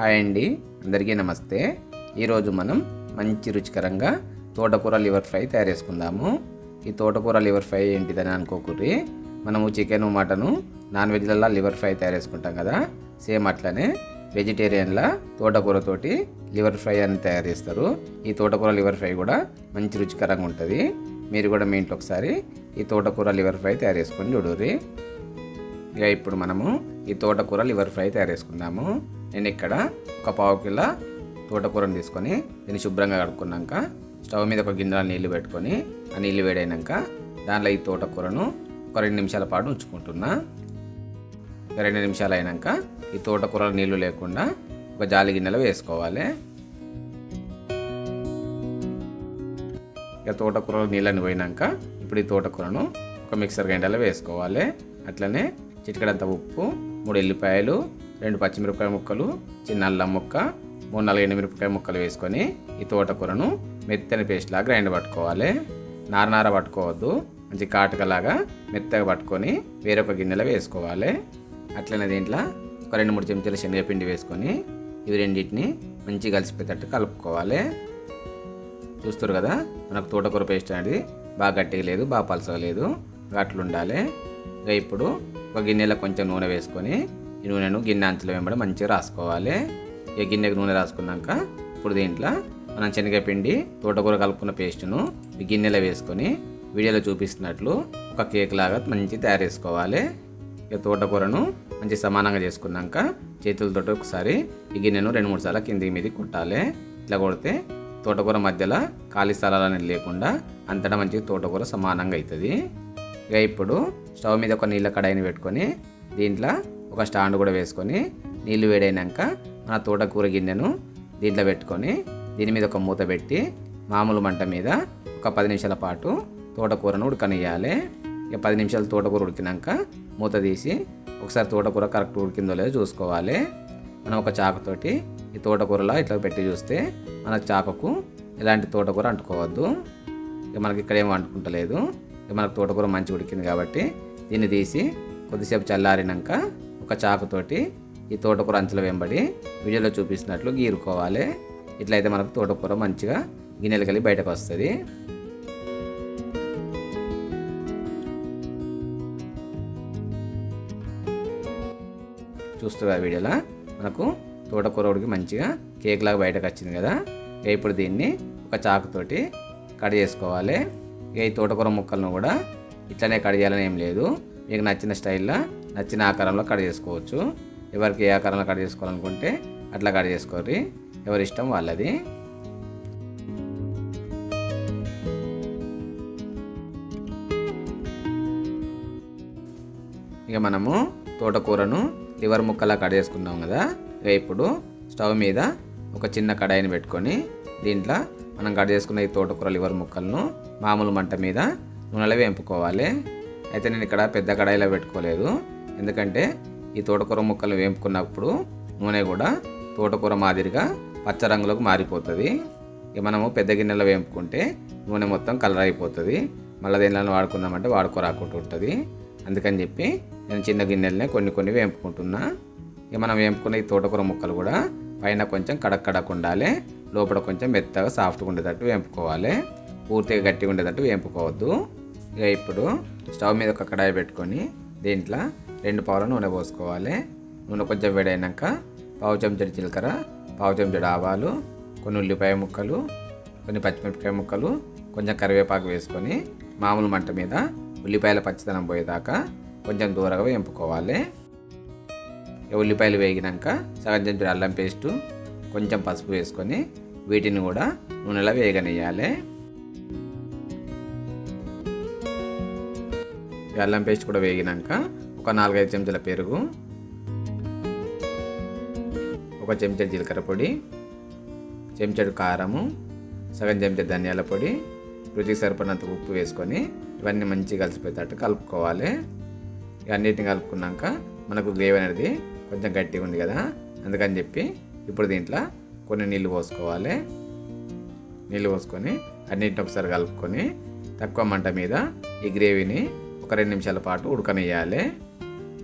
Hi అండి, అందరికీ నమస్తే. ఈరోజు మనం మంచి రుచికరంగా తోటకూర లివర్ ఫ్రై తయారు చేసుకుందాము. ఈ తోటకూర లివర్ ఫ్రై ఏంటిదని అనుకోకూర్రి, మనము చికెను మటను నాన్ వెజ్లలో లివర్ ఫ్రై తయారు చేసుకుంటాం కదా, సేమ్ అట్లనే వెజిటేరియన్ల తోటకూరతోటి లివర్ ఫ్రై అని తయారు చేస్తారు. ఈ తోటకూర లివర్ ఫ్రై కూడా మంచి రుచికరంగా ఉంటుంది. మీరు కూడా మీ ఇంట్లో ఒకసారి ఈ తోటకూర లివర్ ఫ్రై తయారు చేసుకొని చూడుర్రి. ఇక ఇప్పుడు మనము ఈ తోటకూర లివర్ ఫ్రై తయారు చేసుకుందాము. నేను ఇక్కడ ఒక పావు కిలో తోటకూరను తీసుకొని దీన్ని శుభ్రంగా కడుక్కున్నాక స్టవ్ మీద ఒక గిన్నెలో నీళ్లు పెట్టుకొని ఆ నీళ్ళు వేడైనాక దాంట్లో ఈ తోటకూరను ఒక 2 నిమిషాల పాటు ఉంచుకుంటున్నా. 2 నిమిషాలు అయినాక ఈ తోటకూర నీళ్లు లేకుండా ఒక జాలి గిన్నెలో వేసుకోవాలి. ఇక తోటకూరలో నీళ్ళని పోయినాక ఇప్పుడు ఈ తోటకూరను ఒక మిక్సర్ గ్రైండర్లో వేసుకోవాలి. అట్లనే చిటికెడంత ఉప్పు, 3 ఎల్లిపాయలు, 2 పచ్చిమిరపకాయ ముక్కలు, చిన్న అల్లం ముక్క, 3-4 ఎండుమిరపకాయ ముక్కలు వేసుకొని ఈ తోటకూరను మెత్తని పేస్ట్ లాగా గ్రైండ్ పట్టుకోవాలి. నార పట్టుకోవద్దు, మంచి కాటుకలాగా మెత్తగా పట్టుకొని వేరొక గిన్నెలో వేసుకోవాలి. అట్లనే దీంట్లో ఒక 2-3 చెంచాల శనగపిండి వేసుకొని ఇవి రెండింటిని మంచిగా కలిసిపోయేటట్టు కలుపుకోవాలి. చూస్తారు కదా, మనకు తోటకూర పేస్ట్ అనేది బాగా గట్టిగా లేదు, బాగా పలసగా లేదు, అట్లుండాలి. ఇక ఇప్పుడు ఒక గిన్నెలో కొంచెం నూనె వేసుకొని ఈ నూనెను గిన్నె అంచులో వెంబడి మంచిగా రాసుకోవాలి. ఈ గిన్నెకి నూనె రాసుకున్నాక ఇప్పుడు దీంట్లో మనం శనగపిండి తోటకూర కలుపుకున్న పేస్టును ఈ గిన్నెలో వేసుకొని వీడియోలో చూపిస్తున్నట్లు ఒక కేక్ లాగా మంచి తయారు చేసుకోవాలి. ఇక తోటకూరను మంచి సమానంగా చేసుకున్నాక చేతులతో ఒకసారి ఈ గిన్నెను 2-3 సార్లు కిందికి మీది కొట్టాలి. ఇట్లా కొడితే తోటకూర మధ్యలో ఖాళీ స్థలాలు అనేది లేకుండా అంతటా మంచిగా తోటకూర సమానంగా అవుతుంది. ఇక ఇప్పుడు స్టవ్ మీద ఒక నీళ్ళ కడాయిని పెట్టుకొని దీంట్లో ఒక స్టాండ్ కూడా వేసుకొని నీళ్ళు వేడైనాక మన తోటకూర గిన్నెను దీంట్లో పెట్టుకొని దీని మీద ఒక మూత పెట్టి మామూలు మంట మీద ఒక 10 నిమిషాల పాటు తోటకూరను ఉడకనియాలి. ఇక 10 నిమిషాలు తోటకూర ఉడికినాక మూత తీసి ఒకసారి తోటకూర కరెక్ట్ ఉడికిందో లేదో చూసుకోవాలి. మనం ఒక చాకుతోటి ఈ తోటకూరలో ఇట్లా పెట్టి చూస్తే మన చాకుకు ఎలాంటి తోటకూర అంటుకోవద్దు. ఇక మనకి ఇక్కడ ఏమో అంటుకుంటలేదు. ఇక మనకు తోటకూర మంచి ఉడికింది కాబట్టి దీన్ని తీసి కొద్దిసేపు చల్లారినాక ఒక చాకుతోటి ఈ తోటకూర అంచుల వెంబడి వీడియోలో చూపిస్తున్నట్లు గీరుకోవాలి. ఇట్లయితే మనకు తోటకూర మంచిగా గిన్నెలు కలిగి బయటకు వస్తుంది. చూస్తున్నా వీడియోలో మనకు తోటకూర ఉడికి మంచిగా కేక్ లాగా బయటకు వచ్చింది కదా. ఇప్పుడు దీన్ని ఒక చాకుతోటి కట్ చేసుకోవాలి. ఇక ఈ తోటకూర ముక్కలను కూడా ఇట్లనే కట్ చేయాలని ఏం లేదు, మీకు నచ్చిన స్టైల్లో నచ్చిన ఆకారంలో కట్ చేసుకోవచ్చు. ఎవరికి ఏ ఆకారంలో కట్ చేసుకోవాలనుకుంటే అట్లా కట్ చేసుకోరు, ఎవరి ఇష్టం వాళ్ళది. ఇక మనము తోటకూరను లివర్ ముక్కలా కట్ చేసుకున్నాం కదా. ఇక ఇప్పుడు స్టవ్ మీద ఒక చిన్న కడాయిని పెట్టుకొని దీంట్లో మనం కట్ చేసుకున్న ఈ తోటకూర లివర్ ముక్కలను మామూలు మంట మీద నూనెలో వేంపుకోవాలి. అయితే నేను ఇక్కడ పెద్ద కడాయిలో పెట్టుకోలేదు, ఎందుకంటే ఈ తోటకూర ముక్కలు వేంపుకున్నప్పుడు నూనె కూడా తోటకూర మాదిరిగా పచ్చ రంగులోకి మారిపోతుంది. ఇక మనము పెద్ద గిన్నెలో వేంపుకుంటే నూనె మొత్తం కలర్ అయిపోతుంది, మళ్ళీ దేనిలో వాడుకుందామంటే వాడుకోరాకుండా ఉంటుంది. అందుకని చెప్పి నేను చిన్న గిన్నెలనే కొన్ని వేంపుకుంటున్నా. ఇక మనం వేంపుకున్న ఈ తోటకూర ముక్కలు కూడా పైన కొంచెం కడక్ ఉండాలి, లోపల కొంచెం మెత్తగా సాఫ్ట్గా ఉండేటట్టు వేంపుకోవాలి, పూర్తిగా గట్టిగా ఉండేటట్టు వేంపుకోవద్దు. ఇక ఇప్పుడు స్టవ్ మీద ఒక కడాయి పెట్టుకొని దీంట్లో 2 పావుల నూనె పోసుకోవాలి. నూనె కొంచెం వేడైనాక పావు చెంచాడు జీలకర్ర, పావు చెంచాడు ఆవాలు, కొన్ని ఉల్లిపాయ ముక్కలు, కొన్ని పచ్చిమిరపకాయ ముక్కలు, కొంచెం కరివేపాకు వేసుకొని మామూలు మంట మీద ఉల్లిపాయల పచ్చిదనం పోయేదాకా కొంచెం దూరంగా వేంపుకోవాలి. ఉల్లిపాయలు వేగినాక సగం చెంచాడు అల్లం పేస్టు, కొంచెం పసుపు వేసుకొని వీటిని కూడా నూనెలో వేగనియాలి. అల్లం పేస్ట్ కూడా వేగినాక ఒక 4-5 చెంచాల పెరుగు, ఒక చెంచాడు జీలకర్ర పొడి, చెంచాడు కారము, సగం చెంచా ధనియాల పొడి, రుచికి సరిపడినంత ఉప్పు వేసుకొని ఇవన్నీ మంచిగా కలిసిపోయేటట్టు కలుపుకోవాలి. అన్నిటిని కలుపుకున్నాక మనకు గ్రేవీ అనేది కొంచెం గట్టిగా ఉంది కదా, అందుకని చెప్పి ఇప్పుడు దీంట్లో కొన్ని నీళ్ళు పోసుకోవాలి. నీళ్ళు పోసుకొని అన్నిటిని ఒకసారి కలుపుకొని తక్కువ మంట మీద ఈ గ్రేవీని ఒక 2 నిమిషాల పాటు ఉడకనియాలి.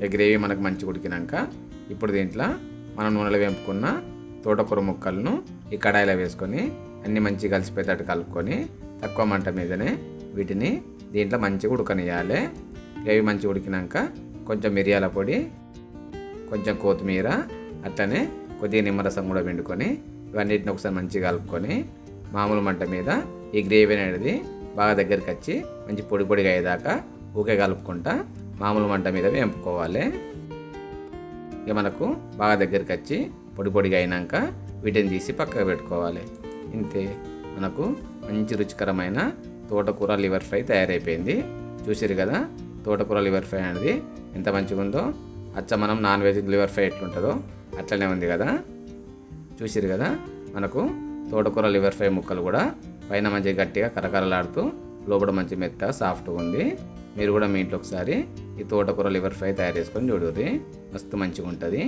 ఈ గ్రేవీ మనకు మంచిగా ఉడికినాక ఇప్పుడు దీంట్లో మనం నూనెలో వేంపుకున్న తోటకూర ముక్కలను ఈ కడాయిలో వేసుకొని అన్నీ మంచిగా కలిసిపోయేటట్టు కలుపుకొని తక్కువ మంట మీదనే వీటిని దీంట్లో మంచిగా ఉడకనియాలి. ఇవి మంచిగా ఉడికినాక కొంచెం మిరియాల పొడి, కొంచెం కొత్తిమీర, అట్లనే కొద్దిగా నిమ్మరసం కూడా పిండుకొని ఇవన్నిటిని ఒకసారి మంచిగా కలుపుకొని మామూలు మంట మీద ఈ గ్రేవీ అనేది బాగా దగ్గరికి వచ్చి మంచి పొడి పొడిగా అయ్యేదాకా ఊకే కలుపుకుంటా మామూలు మంట మీద వేపుకోవాలి. ఇక మనకు బాగా దగ్గరికి వచ్చి పొడి పొడిగా అయినాక వీటిని తీసి పక్కకు పెట్టుకోవాలి. ఇంతే, మనకు మంచి రుచికరమైన తోటకూర లివర్ ఫ్రై తయారైపోయింది. చూసిరు కదా తోటకూర లివర్ ఫ్రై అనేది ఎంత మంచిగా ఉందో. అచ్చ మనం నాన్ వెజ్ లివర్ ఫ్రై ఎట్లుంటుందో అట్లనే ఉంది కదా. చూసిరు కదా మనకు తోటకూర లివర్ ఫ్రై ముక్కలు కూడా పైన మంచిగా గట్టిగా కరకరలాడుతూ లోపల మంచి మెత్తగా సాఫ్ట్గా ఉంది. మీరు కూడా మీ ఇంట్లో ఒకసారి ఈ తోటకూర లివర్ ఫ్రై తయారు చేసుకొని చూడండి, మస్తు మంచిగా ఉంటుంది.